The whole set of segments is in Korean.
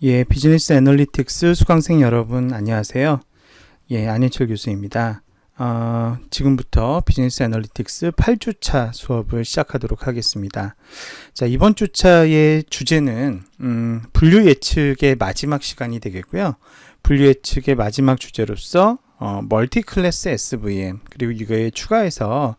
예, 비즈니스 애널리틱스 수강생 여러분 안녕하세요. 예, 안인철 교수입니다. 지금부터 비즈니스 애널리틱스 8주차 수업을 시작하도록 하겠습니다. 자, 이번 주차의 주제는 분류 예측의 마지막 시간이 되겠고요. 분류 예측의 마지막 주제로서 멀티 클래스 SVM 그리고 이거에 추가해서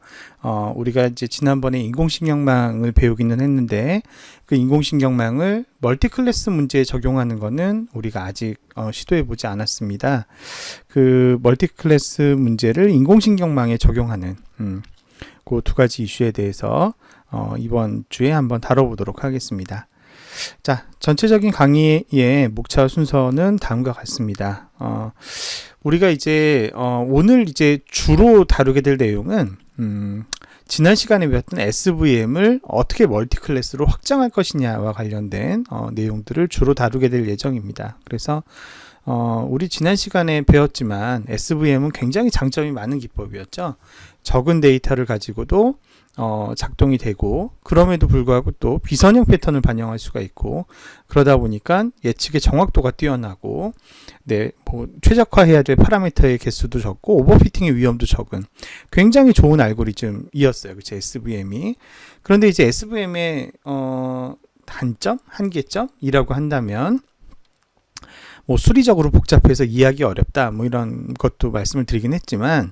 우리가 이제 지난번에 인공신경망을 배우기는 했는데 그 인공신경망을 멀티 클래스 문제에 적용하는 거는 우리가 아직 시도해 보지 않았습니다. 그 멀티 클래스 문제를 인공신경망에 적용하는 그 두 가지 이슈에 대해서 이번 주에 한번 다뤄보도록 하겠습니다. 자, 전체적인 강의의 목차 순서는 다음과 같습니다. 우리가 이제 오늘 이제 주로 다루게 될 내용은 지난 시간에 배웠던 SVM을 어떻게 멀티 클래스로 확장할 것이냐와 관련된 내용들을 주로 다루게 될 예정입니다. 그래서 우리 지난 시간에 배웠지만 SVM은 굉장히 장점이 많은 기법이었죠. 적은 데이터를 가지고도 작동이 되고 그럼에도 불구하고 또 비선형 패턴을 반영할 수가 있고 그러다 보니까 예측의 정확도가 뛰어나고 최적화해야 될 파라미터의 개수도 적고 오버피팅의 위험도 적은 굉장히 좋은 알고리즘이었어요. 그쵸? SVM이. 그런데 이제 SVM의 단점, 한계점이라고 한다면 수리적으로 복잡해서 이해하기 어렵다 이런 것도 말씀을 드리긴 했지만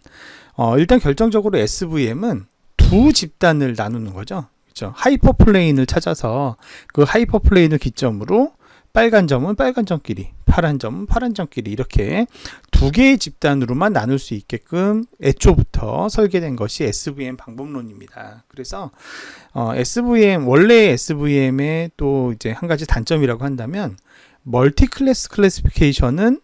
일단 결정적으로 SVM은 두 집단을 나누는 거죠. 그렇죠? 하이퍼플레인을 찾아서 그 하이퍼플레인을 기점으로 빨간 점은 빨간 점끼리, 파란 점은 파란 점끼리 이렇게 두 개의 집단으로만 나눌 수 있게끔 애초부터 설계된 것이 SVM 방법론입니다. 그래서 원래 SVM의 또 이제 한 가지 단점이라고 한다면 멀티 클래스 클래시피케이션은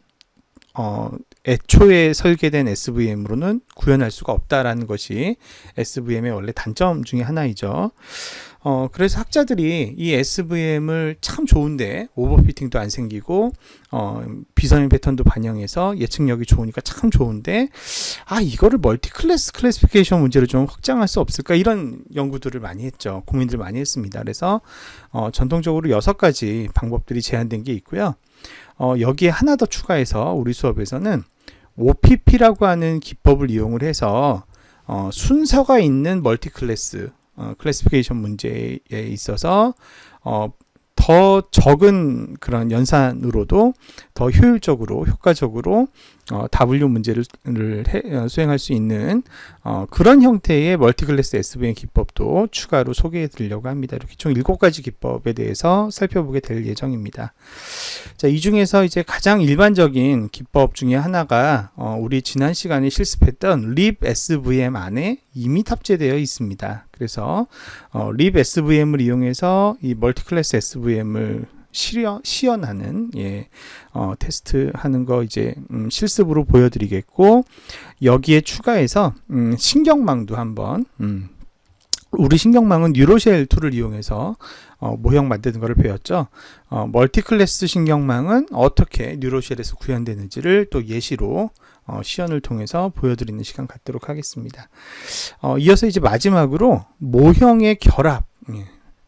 애초에 설계된 SVM으로는 구현할 수가 없다라는 것이 SVM의 원래 단점 중에 하나이죠. 그래서 학자들이 이 SVM을 참 좋은데 오버피팅도 안 생기고 비선형 패턴도 반영해서 예측력이 좋으니까 참 좋은데 이거를 멀티 클래스 클래시피케이션 문제를 좀 확장할 수 없을까 이런 연구들을 많이 했죠. 고민들 많이 했습니다. 그래서 전통적으로 6가지 방법들이 제안된 게 있고요. 여기에 하나 더 추가해서 우리 수업에서는 OPP라고 하는 기법을 이용을 해서 순서가 있는 멀티 클래스 클래시피케이션 문제에 있어서 더 적은 그런 연산으로도 더 효과적으로 W 문제를 수행할 수 있는 그런 형태의 멀티클래스 SVM 기법도 추가로 소개해 드리려고 합니다. 이렇게 총 7가지 기법에 대해서 살펴보게 될 예정입니다. 자, 이 중에서 이제 가장 일반적인 기법 중에 하나가 우리 지난 시간에 실습했던 lib SVM 안에 이미 탑재되어 있습니다. 그래서 lib SVM을 이용해서 이 멀티클래스 SVM을 시연하는 테스트하는 거 이제 실습으로 보여드리겠고 여기에 추가해서 신경망도 한번 우리 신경망은 뉴로쉘 툴을 이용해서 모형 만드는 것을 배웠죠. 멀티클래스 신경망은 어떻게 뉴로쉘에서 구현되는지를 또 예시로 시연을 통해서 보여드리는 시간 갖도록 하겠습니다. 이어서 이제 마지막으로 모형의 결합,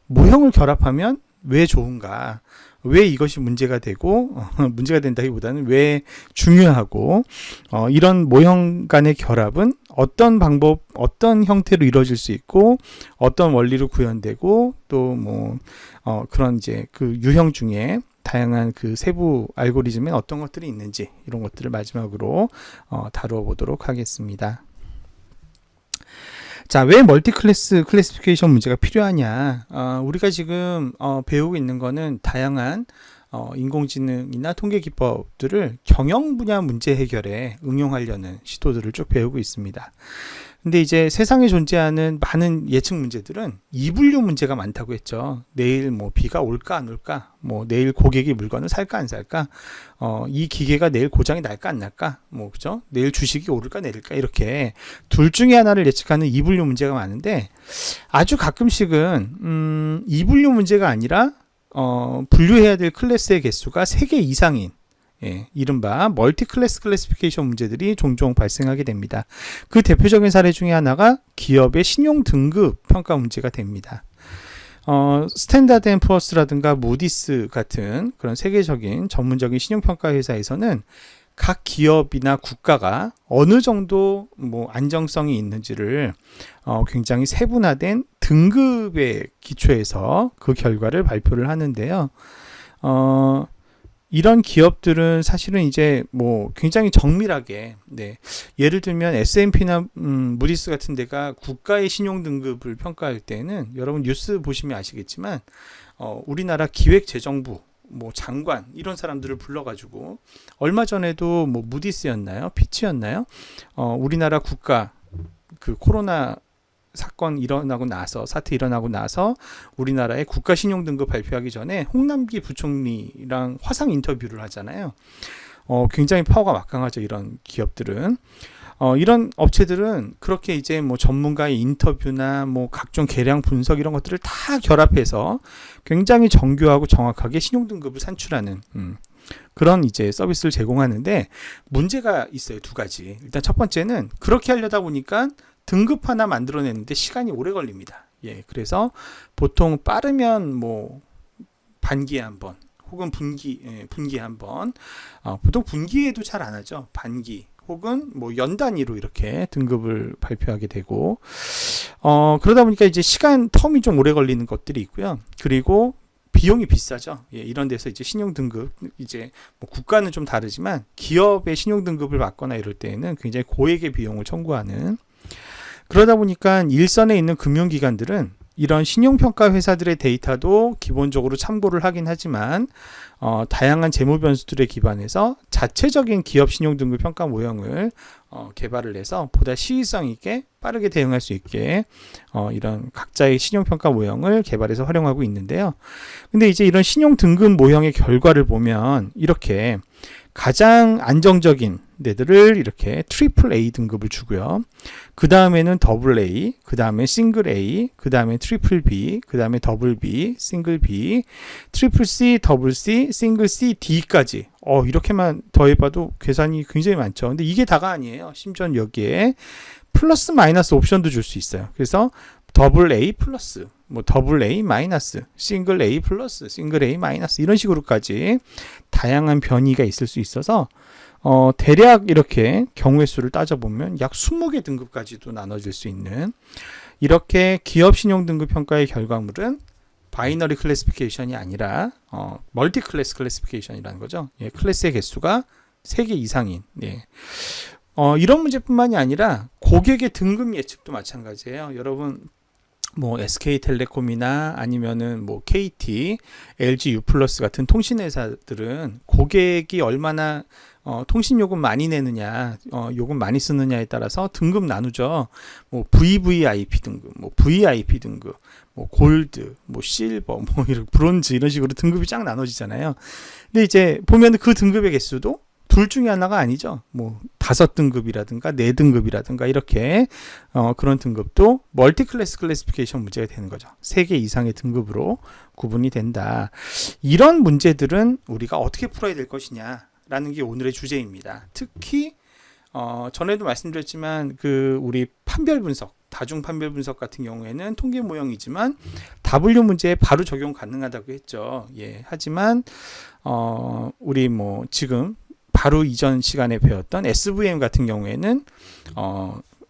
모형을 결합하면 왜 좋은가? 왜 이것이 문제가 되고 문제가 된다기보다는 왜 중요하고 이런 모형 간의 결합은 어떤 방법, 어떤 형태로 이루어질 수 있고 어떤 원리로 구현되고 또 그런 이제 그 유형 중에 다양한 그 세부 알고리즘에 어떤 것들이 있는지 이런 것들을 마지막으로 다루어 보도록 하겠습니다. 자, 왜 멀티클래스 클래시피케이션 문제가 필요하냐? 우리가 지금 배우고 있는 거는 다양한 인공지능이나 통계 기법들을 경영 분야 문제 해결에 응용하려는 시도들을 쭉 배우고 있습니다. 근데 이제 세상에 존재하는 많은 예측 문제들은 이분류 문제가 많다고 했죠. 내일 비가 올까 안 올까, 내일 고객이 물건을 살까 안 살까, 이 기계가 내일 고장이 날까 안 날까, 그죠? 내일 주식이 오를까 내릴까 이렇게 둘 중에 하나를 예측하는 이분류 문제가 많은데 아주 가끔씩은 이분류 문제가 아니라 분류해야 될 클래스의 개수가 3개 이상인 이른바 멀티 클래스 클래시피케이션 문제들이 종종 발생하게 됩니다. 그 대표적인 사례 중에 하나가 기업의 신용 등급 평가 문제가 됩니다. 스탠다드 앤 푸어스라든가 무디스 같은 그런 세계적인 전문적인 신용평가 회사에서는 각 기업이나 국가가 어느 정도 뭐 안정성이 있는지를 굉장히 세분화된 등급의 기초에서 그 결과를 발표를 하는데요. 이런 기업들은 사실은 이제 뭐 굉장히 정밀하게, 예를 들면 S&P나 무디스 같은 데가 국가의 신용 등급을 평가할 때는 여러분 뉴스 보시면 아시겠지만 우리나라 기획재정부 뭐 장관 이런 사람들을 불러가지고 얼마 전에도 뭐 무디스였나요? 피치였나요? 우리나라 국가 그 코로나 사태 일어나고 나서 우리나라의 국가 신용 등급 발표하기 전에 홍남기 부총리랑 화상 인터뷰를 하잖아요. 굉장히 파워가 막강하죠. 이런 기업들은. 이런 업체들은 그렇게 이제 뭐 전문가의 인터뷰나 뭐 각종 계량 분석 이런 것들을 다 결합해서 굉장히 정교하고 정확하게 신용 등급을 산출하는 그런 이제 서비스를 제공하는데 문제가 있어요. 두 가지. 일단 첫 번째는 그렇게 하려다 보니까 등급 하나 만들어내는데 시간이 오래 걸립니다. 그래서 보통 빠르면 뭐 반기에 한 번, 혹은 분기에 한 번, 보통 분기에도 잘 안 하죠. 반기. 혹은 뭐 연 단위로 이렇게 등급을 발표하게 되고, 그러다 보니까 이제 시간 텀이 좀 오래 걸리는 것들이 있고요. 그리고 비용이 비싸죠. 이런 데서 이제 신용 등급, 이제 뭐 국가는 좀 다르지만 기업의 신용 등급을 받거나 이럴 때에는 굉장히 고액의 비용을 청구하는. 그러다 보니까 일선에 있는 금융기관들은 이런 신용평가 회사들의 데이터도 기본적으로 참고를 하긴 하지만 다양한 재무 변수들에 기반해서 자체적인 기업 신용 등급 평가 모형을 개발을 해서 보다 시의성 있게 빠르게 대응할 수 있게 이런 각자의 신용 평가 모형을 개발해서 활용하고 있는데요. 근데 이제 이런 신용 등급 모형의 결과를 보면 이렇게 가장 안정적인 데들을 이렇게 트리플 A 등급을 주고요. 그 다음에는 더블 A, 그 다음에 싱글 A, 그 다음에 트리플 B, 그 다음에 더블 B, 싱글 B, 트리플 C, 더블 C, 싱글 C, D까지. 이렇게만 더해봐도 계산이 굉장히 많죠. 근데 이게 다가 아니에요. 심지어 여기에 플러스 마이너스 옵션도 줄 수 있어요. 그래서 더블 A 플러스, 뭐 더블 A 마이너스, 싱글 A 플러스, 싱글 A 마이너스 이런 식으로까지 다양한 변이가 있을 수 있어서 대략 이렇게 경우의 수를 따져보면 약 20개 등급까지도 나눠질 수 있는 이렇게 기업 신용 등급 평가의 결과물은 바이너리 클래시피케이션이 아니라 멀티 클래스 클래시피케이션이라는 거죠. 클래스의 개수가 3개 이상인. 이런 문제뿐만이 아니라 고객의 등급 예측도 마찬가지예요. 여러분 뭐 SK텔레콤이나 아니면은 뭐 KT, LG U+ 같은 통신회사들은 고객이 얼마나 통신 요금 많이 내느냐, 요금 많이 쓰느냐에 따라서 등급 나누죠. 뭐 VVIP 등급, 뭐 VIP 등급, 뭐 골드, 뭐 실버, 뭐 이런 브론즈 이런 식으로 등급이 쫙 나눠지잖아요. 근데 이제 보면 그 등급의 개수도 둘 중에 하나가 아니죠. 뭐 5등급이라든가 4등급이라든가 이렇게 그런 등급도 멀티 클래스 클래시피케이션 문제가 되는 거죠. 3개 이상의 등급으로 구분이 된다. 이런 문제들은 우리가 어떻게 풀어야 될 것이냐라는 게 오늘의 주제입니다. 특히 전에도 말씀드렸지만 그 우리 판별 분석, 다중 판별 분석 같은 경우에는 통계 모형이지만 W 문제에 바로 적용 가능하다고 했죠. 하지만 우리 뭐 지금 바로 이전 시간에 배웠던 SVM 같은 경우에는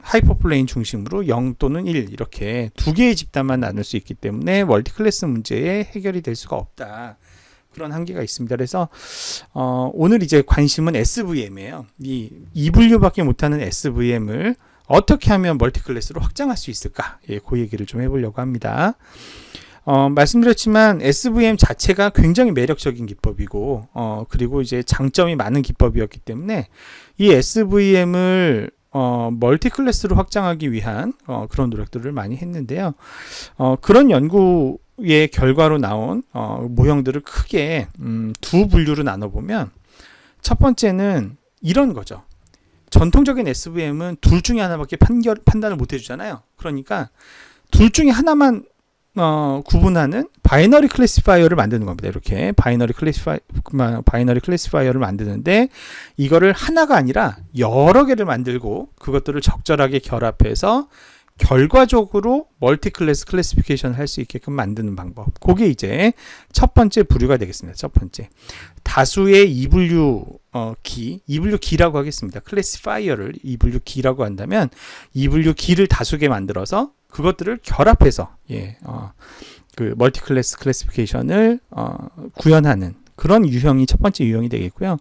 하이퍼플레인 중심으로 0 또는 1 이렇게 두 개의 집단만 나눌 수 있기 때문에 멀티클래스 문제에 해결이 될 수가 없다. 그런 한계가 있습니다. 그래서 오늘 이제 관심은 SVM이에요. 이 2분류밖에 못하는 SVM을 어떻게 하면 멀티클래스로 확장할 수 있을까? 그 얘기를 좀 해보려고 합니다. 말씀드렸지만 SVM 자체가 굉장히 매력적인 기법이고 그리고 이제 장점이 많은 기법이었기 때문에 이 SVM을 멀티클래스로 확장하기 위한 그런 노력들을 많이 했는데요. 그런 연구의 결과로 나온 모형들을 크게 두 분류로 나눠보면 첫 번째는 이런 거죠. 전통적인 SVM은 둘 중에 하나밖에 판단을 못 해주잖아요. 그러니까 둘 중에 하나만 구분하는 바이너리 클래시파이어를 만드는 겁니다. 이렇게 바이너리 클래시파이어를 만드는데 이거를 하나가 아니라 여러 개를 만들고 그것들을 적절하게 결합해서 결과적으로 멀티 클래스 클래시피케이션을 할 수 있게끔 만드는 방법. 그게 이제 첫 번째 부류가 되겠습니다. 첫 번째. 다수의 이분류 이분류 기라고 하겠습니다. 클래시파이어를 이분류 기라고 한다면 이분류 기를 다수게 만들어서 그것들을 결합해서 그 멀티 클래스 클래시피케이션을 구현하는 그런 유형이 첫 번째 유형이 되겠고요.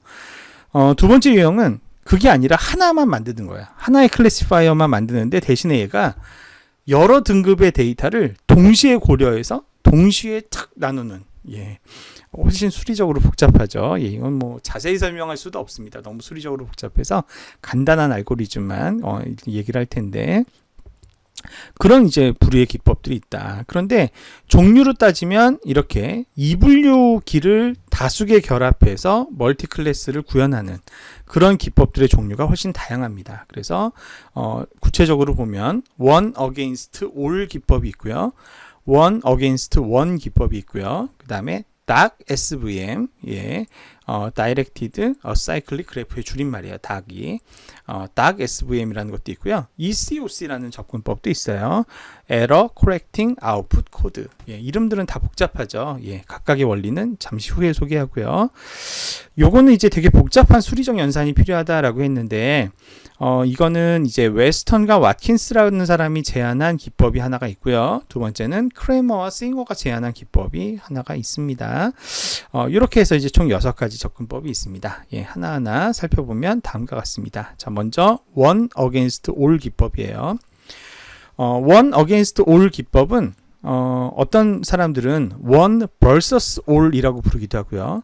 두 번째 유형은 그게 아니라 하나만 만드는 거야. 하나의 클래시파이어만 만드는데 대신에 얘가 여러 등급의 데이터를 동시에 고려해서 동시에 탁 나누는. 훨씬 수리적으로 복잡하죠. 이건 뭐 자세히 설명할 수도 없습니다. 너무 수리적으로 복잡해서 간단한 알고리즘만 얘기를 할 텐데 그런 이제 부류의 기법들이 있다. 그런데 종류로 따지면 이렇게 이분류기를 다수개 결합해서 멀티 클래스를 구현하는 그런 기법들의 종류가 훨씬 다양합니다. 그래서 구체적으로 보면 one against all 기법이 있고요. one against one 기법이 있고요. 그 다음에 DAG SVM, Directed Acyclic Graph의 줄임말이에요. DAG이. DAG SVM이라는 것도 있고요. ECOC라는 접근법도 있어요. Error Correcting Output Code. 이름들은 다 복잡하죠. 각각의 원리는 잠시 후에 소개하고요. 요거는 이제 되게 복잡한 수리적 연산이 필요하다라고 했는데, 이거는 이제 웨스턴과 와킨스라는 사람이 제안한 기법이 하나가 있고요. 두 번째는 크레머와 싱어가 제안한 기법이 하나가 있습니다. 이렇게 해서 이제 총 6가지 접근법이 있습니다. 하나하나 살펴보면 다음과 같습니다. 자, 먼저 one against all 기법이에요. one against all 기법은 어떤 사람들은 one versus all이라고 부르기도 하고요.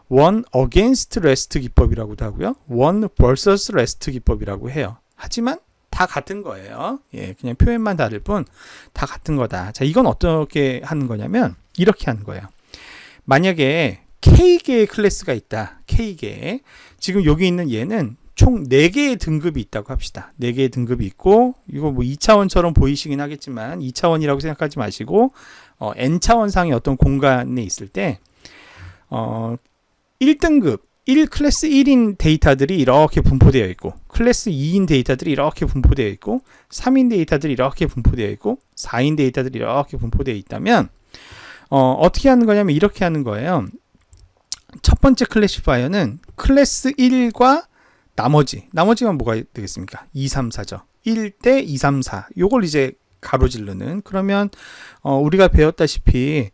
one against rest 기법이라고도 하고요. one versus rest 기법이라고 해요. 하지만 다 같은 거예요. 그냥 표현만 다를 뿐 다 같은 거다. 자, 이건 어떻게 하는 거냐면 이렇게 하는 거예요. 만약에 K개의 클래스가 있다. K개. 지금 여기 있는 얘는 총 4개의 등급이 있다고 합시다. 4개의 등급이 있고 이거 뭐 2차원처럼 보이시긴 하겠지만 2차원이라고 생각하지 마시고 n차원상의 어떤 공간에 있을 때 1등급 클래스 1인 데이터들이 이렇게 분포되어 있고 클래스 2인 데이터들이 이렇게 분포되어 있고 3인 데이터들이 이렇게 분포되어 있고 4인 데이터들이 이렇게 분포되어 있다면 어떻게 하는 거냐면 이렇게 하는 거예요. 첫 번째 클래시파이어는 클래스 1과 나머지가 뭐가 되겠습니까? 2, 3, 4죠. 1대 2, 3, 4 요걸 이제 가로지르는 그러면 우리가 배웠다시피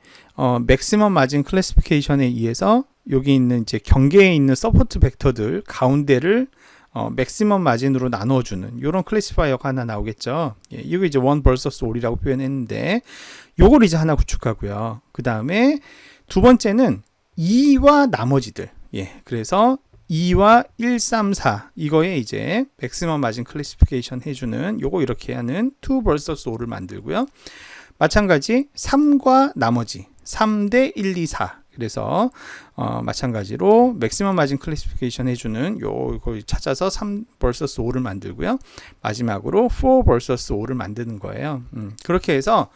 맥시멈 마진 클래시피케이션에 의해서 여기 있는 이제 경계에 있는 서포트 벡터들 가운데를 맥시멈 마진으로 나눠주는 이런 클래시파이어가 하나 나오겠죠. 이거 이제 one versus all이라고 표현했는데 요걸 이제 하나 구축하고요. 그 다음에 두 번째는 2와 나머지들. 그래서 2와 1, 3, 4 이거에 이제 맥시멈 마진 클래시피케이션 해주는 요거 이렇게 하는 2 vs 5를 만들고요. 마찬가지 3과 나머지 3대 1, 2, 4 그래서 마찬가지로 맥시멈 마진 클래시피케이션 해주는 요거 찾아서 3 vs 5를 만들고요. 마지막으로 4 vs 5를 만드는 거예요. 그렇게 해서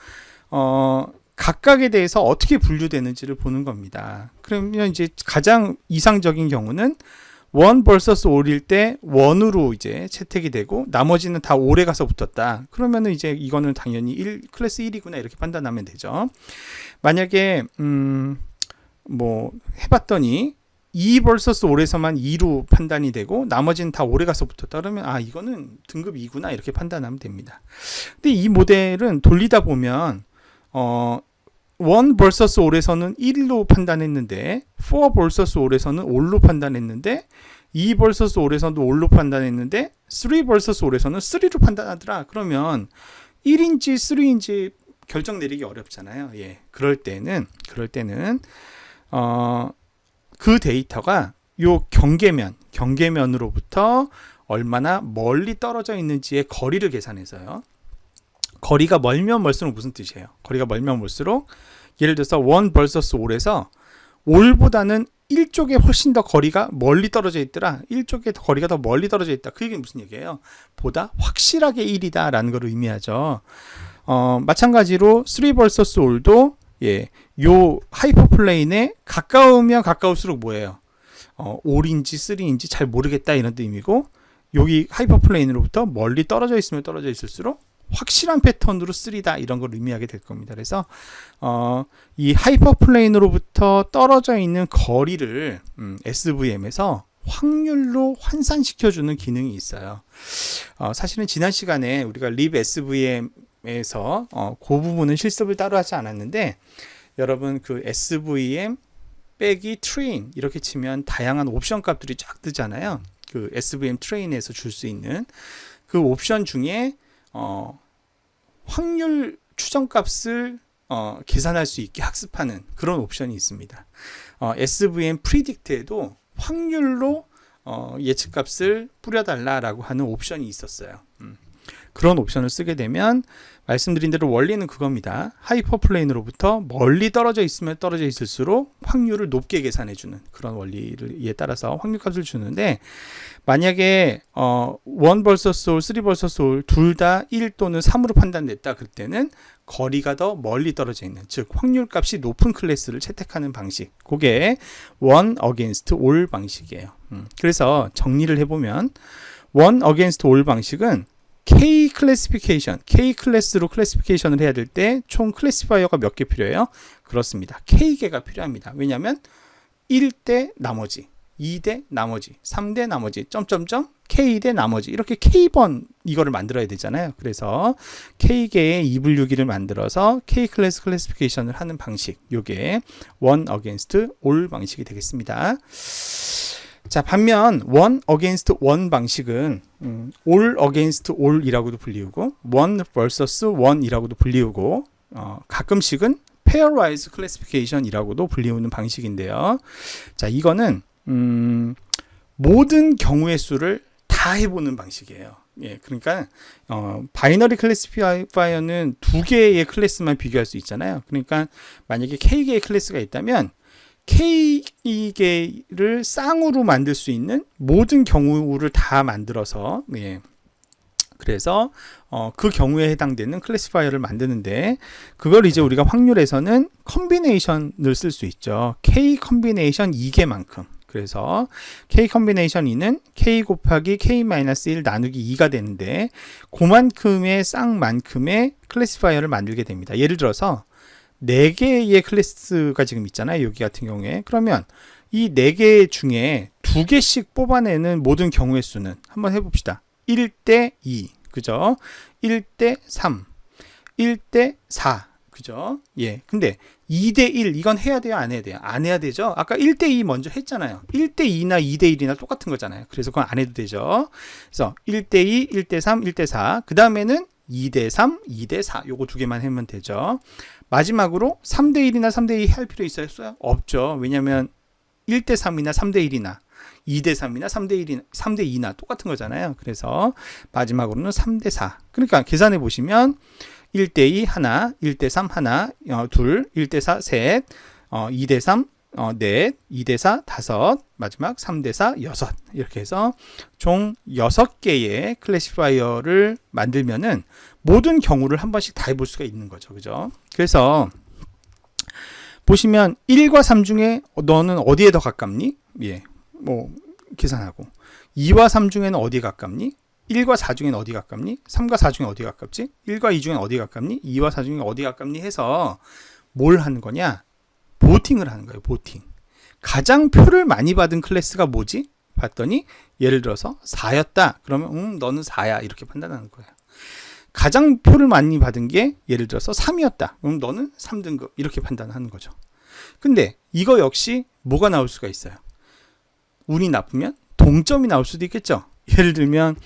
각각에 대해서 어떻게 분류되는지를 보는 겁니다. 그러면 이제 가장 이상적인 경우는 1 vs 5일 때 1으로 이제 채택이 되고 나머지는 다 5에 가서 붙었다. 그러면은 이제 이거는 당연히 클래스 1이구나 이렇게 판단하면 되죠. 만약에 뭐 해봤더니 2 vs 5에서만 2로 판단이 되고 나머지는 다 5에 가서 붙었다 그러면 이거는 등급 2구나 이렇게 판단하면 됩니다. 근데 이 모델은 돌리다 보면 1 vs 5에서는 1로 판단했는데 4 vs 5에서는 5로 판단했는데 2 vs 5에서는 5로 판단했는데 3 vs 5에서는 3로 판단하더라. 그러면 1인지 3인지 결정 내리기 어렵잖아요. 그럴 때는 그 데이터가 요 경계면으로부터 얼마나 멀리 떨어져 있는지의 거리를 계산해서요. 거리가 멀면 멀수록 무슨 뜻이에요? 거리가 멀면 멀수록 예를 들어서 1 vs 5에서 5보다는 1쪽에 훨씬 더 거리가 멀리 떨어져 있더라. 1쪽에 거리가 더 멀리 떨어져 있다. 그 얘기는 무슨 얘기예요? 보다 확실하게 1이다 라는 걸 의미하죠. 마찬가지로 3 vs 5도 요 하이퍼플레인에 가까우면 가까울수록 뭐예요? 5인지 3인지 잘 모르겠다 이런 의미고 여기 하이퍼플레인으로부터 멀리 떨어져 있으면 떨어져 있을수록 확실한 패턴으로 쓰리다 이런 걸 의미하게 될 겁니다. 그래서 이 하이퍼플레인으로부터 떨어져 있는 거리를 SVM에서 확률로 환산시켜주는 기능이 있어요. 사실은 지난 시간에 우리가 lib SVM에서 그 부분은 실습을 따로 하지 않았는데, 여러분 그 SVM 빼기 train 이렇게 치면 다양한 옵션 값들이 쫙 뜨잖아요. 그 SVM train에서 줄 수 있는 그 옵션 중에 확률 추정 값을 계산할 수 있게 학습하는 그런 옵션이 있습니다. SVM predict에도 확률로 예측값을 뿌려달라라고 하는 옵션이 있었어요. 그런 옵션을 쓰게 되면 말씀드린 대로 원리는 그겁니다. 하이퍼플레인으로부터 멀리 떨어져 있으면 떨어져 있을수록 확률을 높게 계산해주는 그런 원리에 따라서 확률값을 주는데, 만약에 1 vs all, 3 vs all 둘 다 1 또는 3으로 판단됐다, 그때는 거리가 더 멀리 떨어져 있는, 즉 확률값이 높은 클래스를 채택하는 방식, 그게 1 against all 방식이에요. 그래서 정리를 해보면 1 against all 방식은 K 클래시피케이션, K 클래스로 클래시피케이션을 해야 될 때 총 클래시파이어가 몇 개 필요해요? 그렇습니다. K개가 필요합니다. 왜냐하면 1대 나머지, 2대 나머지, 3대 나머지, 점점점 K대 나머지, 이렇게 K번 이거를 만들어야 되잖아요. 그래서 K개의 2분류기를 만들어서 K 클래스 클래시피케이션을 하는 방식, 요게 1 against all 방식이 되겠습니다. 자, 반면 1 against 1 방식은 all against all 이라고도 불리우고 1 vs 1 이라고도 불리우고 가끔씩은 pairwise classification 이라고도 불리우는 방식인데요. 자, 이거는 모든 경우의 수를 다 해보는 방식이에요. 예, 그러니까 바이너리 클래시파이어는 두 개의 클래스만 비교할 수 있잖아요. 그러니까 만약에 K개의 클래스가 있다면 K개를 쌍으로 만들 수 있는 모든 경우를 다 만들어서, 예, 그래서 그 경우에 해당되는 클래시파이어를 만드는데, 그걸 이제 우리가 확률에서는 컨비네이션을 쓸 수 있죠. K 컨비네이션 2개만큼. 그래서 K 컨비네이션 2는 K 곱하기 K-1 나누기 2가 되는데, 그만큼의 쌍만큼의 클래시파이어를 만들게 됩니다. 예를 들어서 4개의 클래스가 지금 있잖아요. 여기 같은 경우에. 그러면 이 4개 중에 2개씩 뽑아내는 모든 경우의 수는 한번 해봅시다. 1대 2, 그죠? 1대 3, 1대 4, 그죠? 예. 근데 2대 1, 이건 해야 돼요? 안 해야 돼요? 안 해야 되죠? 아까 1대 2 먼저 했잖아요. 1대 2나 2대 1이나 똑같은 거잖아요. 그래서 그건 안 해도 되죠. 그래서 1대 2, 1대 3, 1대 4. 그 다음에는 2대 3, 2대 4. 요거 두 개만 하면 되죠. 마지막으로 3대 1이나 3대 2 할 필요 있어요? 없죠. 왜냐면 1대 3이나 3대 1이나 2대 3이나 3대 1이나 3대 2나 똑같은 거잖아요. 그래서 마지막으로는 3대 4. 그러니까 계산해 보시면 1대 2 하나, 1대 3 하나, 둘, 1대 4 셋, 2대 3 넷, 2대 4 다섯, 마지막 3대 4 여섯, 이렇게 해서 총 6개의 클래시파이어를 만들면은 모든 경우를 한 번씩 다 해볼 수가 있는 거죠. 그죠? 그래서 보시면 1과 3 중에 너는 어디에 더 가깝니? 예, 뭐 계산하고 2와 3 중에는 어디에 가깝니? 1과 4 중에는 어디 가깝니? 3과 4 중에 어디 가깝지? 1과 2 중에는 어디 가깝니? 2와 4 중에 어디 가깝니? 해서 뭘 하는 거냐? 보팅을 하는 거예요. 보팅. 가장 표를 많이 받은 클래스가 뭐지? 봤더니 예를 들어서 4였다. 그러면 너는 4야. 이렇게 판단하는 거예요. 가장 표를 많이 받은 게 예를 들어서 3이었다. 그럼 너는 3등급. 이렇게 판단하는 거죠. 근데 이거 역시 뭐가 나올 수가 있어요. 운이 나쁘면 동점이 나올 수도 있겠죠. 예를 들면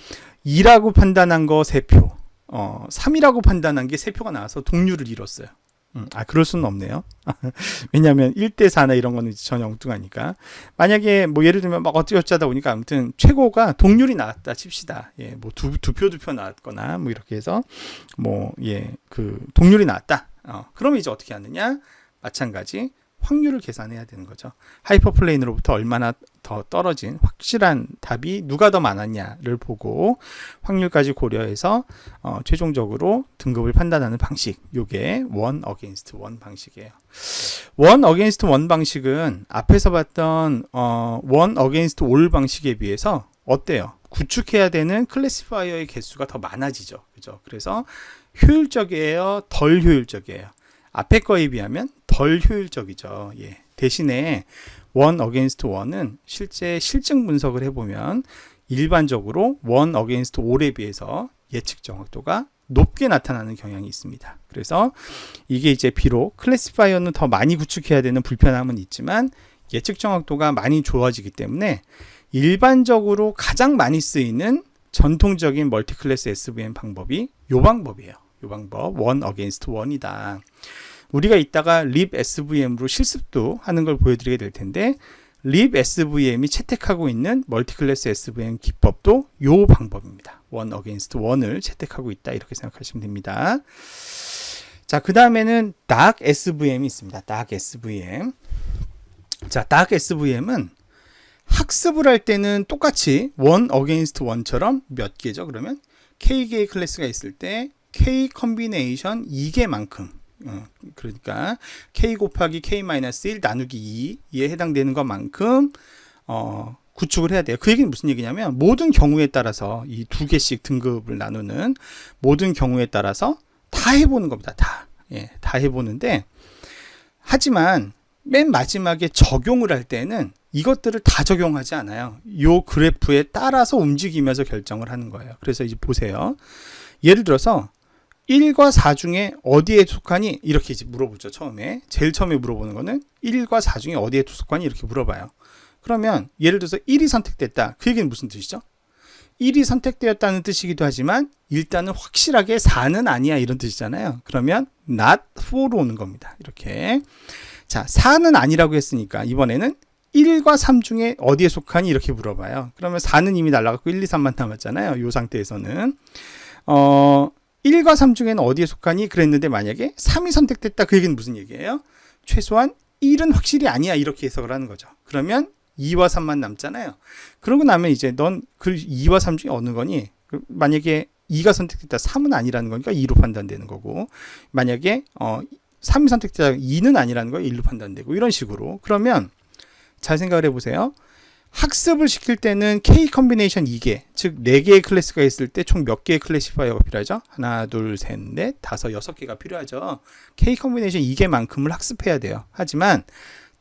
2라고 판단한 거 3표, 3이라고 판단한 게 3표가 나와서 동률을 이뤘어요. 그럴 수는 없네요. 왜냐하면 1대 4나 이런 거는 전혀 엉뚱하니까. 만약에 뭐 예를 들면 막 어쩌다 보니까 아무튼 최고가 동률이 나왔다 칩시다. 예, 뭐 두 표 나왔거나 뭐 이렇게 해서 뭐 예, 그 동률이 나왔다. 그러면 이제 어떻게 하느냐? 마찬가지 확률을 계산해야 되는 거죠. 하이퍼플레인으로부터 얼마나 더 떨어진 확실한 답이 누가 더 많았냐를 보고 확률까지 고려해서 최종적으로 등급을 판단하는 방식, 요게 1 against 1 방식이에요. 1 against 1 방식은 앞에서 봤던 1 against all 방식에 비해서 어때요? 구축해야 되는 클래시파이어의 개수가 더 많아지죠. 그죠? 그래서 효율적이에요? 덜 효율적이에요? 앞에 거에 비하면 덜 효율적이죠. 예. 대신에 원 어게인스트 원은 실제 실증 분석을 해보면 일반적으로 원 어게인스트 올에 비해서 예측 정확도가 높게 나타나는 경향이 있습니다. 그래서 이게 이제 비록 클래시파이어는 더 많이 구축해야 되는 불편함은 있지만 예측 정확도가 많이 좋아지기 때문에 일반적으로 가장 많이 쓰이는 전통적인 멀티클래스 SVM 방법이 요 방법이에요. 요 방법 원 어게인스트 원이다. 우리가 이따가 립 SVM으로 실습도 하는 걸 보여드리게 될 텐데 립 SVM이 채택하고 있는 멀티클래스 SVM 기법도 요 방법입니다. 원 어게인스트 원을 채택하고 있다 이렇게 생각하시면 됩니다. 자, 그 다음에는 dark SVM이 있습니다. dark SVM. 자, dark SVM은 학습을 할 때는 똑같이 원 어게인스트 원처럼 몇 개죠? 그러면 K개의 클래스가 있을 때 K 컨비네이션 2개만큼 그러니까 K 곱하기 K-1 나누기 2에 해당되는 것만큼 구축을 해야 돼요. 그 얘기는 무슨 얘기냐면 모든 경우에 따라서 이 두 개씩 등급을 나누는 모든 경우에 따라서 다 해보는 겁니다. 다. 예, 다 해보는데 하지만 맨 마지막에 적용을 할 때는 이것들을 다 적용하지 않아요. 요 그래프에 따라서 움직이면서 결정을 하는 거예요. 그래서 이제 보세요. 예를 들어서 1과 4 중에 어디에 속하니? 이렇게 이제 물어보죠. 제일 처음에 물어보는 거는 1과 4 중에 어디에 속하니? 이렇게 물어봐요. 그러면 예를 들어서 1이 선택됐다. 그 얘기는 무슨 뜻이죠? 1이 선택되었다는 뜻이기도 하지만 일단은 확실하게 4는 아니야 이런 뜻이잖아요. 그러면 not 4로 오는 겁니다. 이렇게. 자, 4는 아니라고 했으니까 이번에는 1과 3 중에 어디에 속하니? 이렇게 물어봐요. 그러면 4는 이미 날라갔고 1, 2, 3만 남았잖아요. 이 상태에서는 1과 3 중에는 어디에 속하니? 그랬는데 만약에 3이 선택됐다. 그 얘기는 무슨 얘기예요? 최소한 1은 확실히 아니야. 이렇게 해석을 하는 거죠. 그러면 2와 3만 남잖아요. 그러고 나면 이제 넌 그 2와 3 중에 어느 거니? 만약에 2가 선택됐다. 3은 아니라는 거니까 2로 판단되는 거고 만약에 3이 선택됐다. 2는 아니라는 거 1로 판단되고 이런 식으로. 그러면 잘 생각을 해보세요. 학습을 시킬 때는 K 컨비네이션 2개, 즉 4개의 클래스가 있을 때 총 몇 개의 클래시파이어가 필요하죠? 하나, 둘, 셋, 넷, 다섯, 6개가 필요하죠. K 컨비네이션 2개만큼을 학습해야 돼요. 하지만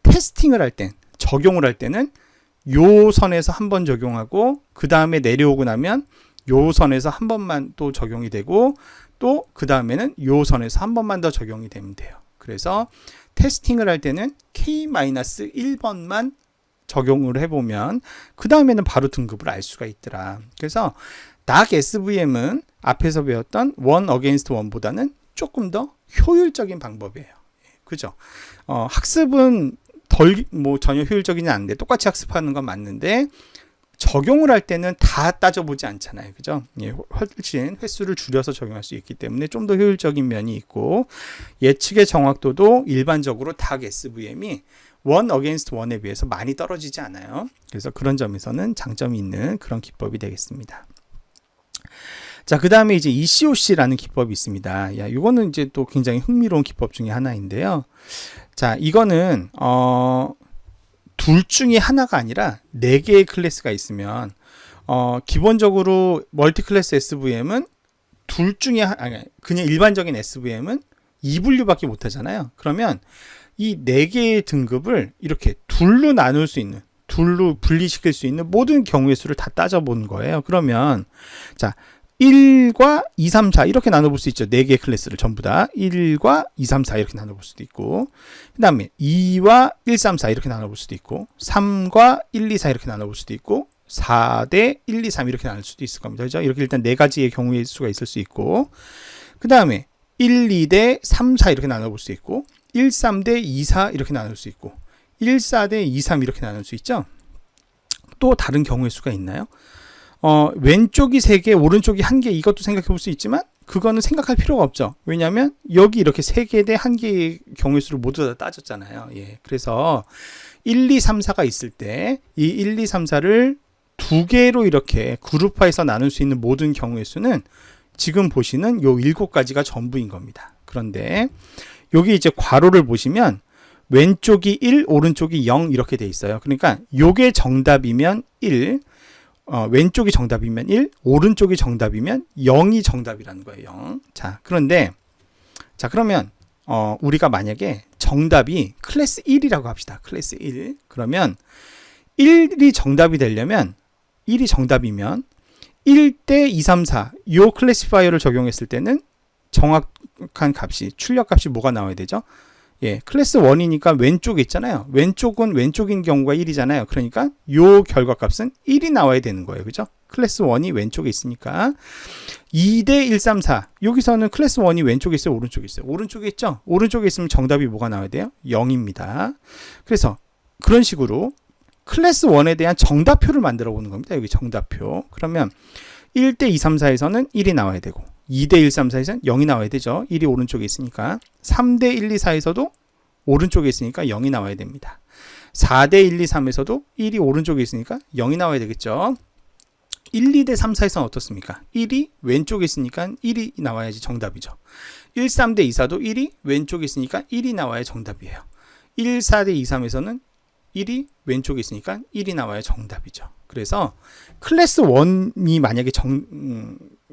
테스팅을 할 땐, 적용을 할 때는 요 선에서 한 번 적용하고 그 다음에 내려오고 나면 요 선에서 한 번만 또 적용이 되고 또 그 다음에는 요 선에서 한 번만 더 적용이 되면 돼요. 그래서 테스팅을 할 때는 K-1번만 적용을 해보면 그 다음에는 바로 등급을 알 수가 있더라. 그래서 dark SVM은 앞에서 배웠던 one against one보다는 조금 더 효율적인 방법이에요. 그죠? 학습은 전혀 효율적이지 않은데 똑같이 학습하는 건 맞는데 적용을 할 때는 다 따져보지 않잖아요. 그죠? 예, 훨씬 횟수를 줄여서 적용할 수 있기 때문에 좀 더 효율적인 면이 있고 예측의 정확도도 일반적으로 dark SVM이 one against one에 비해서 많이 떨어지지 않아요. 그래서 그런 점에서는 장점이 있는 그런 기법이 되겠습니다. 자, 그 다음에 이제 ECOC라는 기법이 있습니다. 야, 이거는 이제 또 굉장히 흥미로운 기법 중에 하나인데요. 자, 이거는 둘 중에 하나가 아니라 4개의 클래스가 있으면 기본적으로 멀티 클래스 SVM은 둘 중에 그냥 일반적인 SVM은 2분류밖에 못 하잖아요. 그러면 이 4개의 등급을 이렇게 둘로 나눌 수 있는, 둘로 분리시킬 수 있는 모든 경우의 수를 다 따져본 거예요. 그러면 자, 1과 2, 3, 4 이렇게 나눠볼 수 있죠. 4개의 클래스를 전부 다 1과 2, 3, 4 이렇게 나눠볼 수도 있고 그 다음에 2와 1, 3, 4 이렇게 나눠볼 수도 있고 3과 1, 2, 4 이렇게 나눠볼 수도 있고 4대 1, 2, 3 이렇게 나눌 수도 있을 겁니다. 그죠? 이렇게 일단 4가지의 경우의 수가 있을 수 있고 그 다음에 1, 2대 3, 4 이렇게 나눠볼 수 있고 1, 3대 2, 4 이렇게 나눌 수 있고 1, 4대 2, 3 이렇게 나눌 수 있죠. 또 다른 경우의 수가 있나요? 왼쪽이 3개, 오른쪽이 1개 이것도 생각해 볼 수 있지만 그거는 생각할 필요가 없죠. 왜냐하면 여기 이렇게 3개 대 1개의 경우의 수를 모두 다 따졌잖아요. 예, 그래서 1, 2, 3, 4가 있을 때 이 1, 2, 3, 4를 2개로 이렇게 그룹화해서 나눌 수 있는 모든 경우의 수는 지금 보시는 요 7가지가 전부인 겁니다. 그런데 여기 이제 괄호를 보시면 왼쪽이 1, 오른쪽이 0 이렇게 돼 있어요. 그러니까 요게 정답이면 1, 왼쪽이 정답이면 1, 오른쪽이 정답이면 0이 정답이라는 거예요. 0. 자, 그런데 그러면 우리가 만약에 정답이 클래스 1이라고 합시다. 클래스 1. 그러면 1이 정답이 되려면 1이 정답이면 1대 2, 3, 4 요 클래시파이어를 적용했을 때는 정확한 값이 출력 값이 뭐가 나와야 되죠? 예, 클래스 1이니까 왼쪽에 있잖아요. 왼쪽은 왼쪽인 경우가 1이잖아요. 그러니까 요 결과값은 1이 나와야 되는 거예요. 그죠? 클래스 1이 왼쪽에 있으니까 2대 1, 3, 4 여기서는 클래스 1이 왼쪽에 있어요? 오른쪽에 있어요? 오른쪽에 있죠? 오른쪽에 있으면 정답이 뭐가 나와야 돼요? 0입니다. 그래서 그런 식으로 클래스 1에 대한 정답표를 만들어 보는 겁니다. 여기 정답표. 그러면 1대 2, 3, 4에서는 1이 나와야 되고 2대 1, 3, 4에서는 0이 나와야 되죠. 1이 오른쪽에 있으니까 3대 1, 2, 4에서도 오른쪽에 있으니까 0이 나와야 됩니다. 4대 1, 2, 3에서도 1이 오른쪽에 있으니까 0이 나와야 되겠죠. 1, 2대 3, 4에서는 어떻습니까? 1이 왼쪽에 있으니까 1이 나와야지 정답이죠. 1, 3대 2, 4도 1이 왼쪽에 있으니까 1이 나와야 정답이에요. 1, 4대 2, 3에서는 1이 왼쪽에 있으니까 1이 나와야 정답이죠. 그래서 클래스 1이 만약에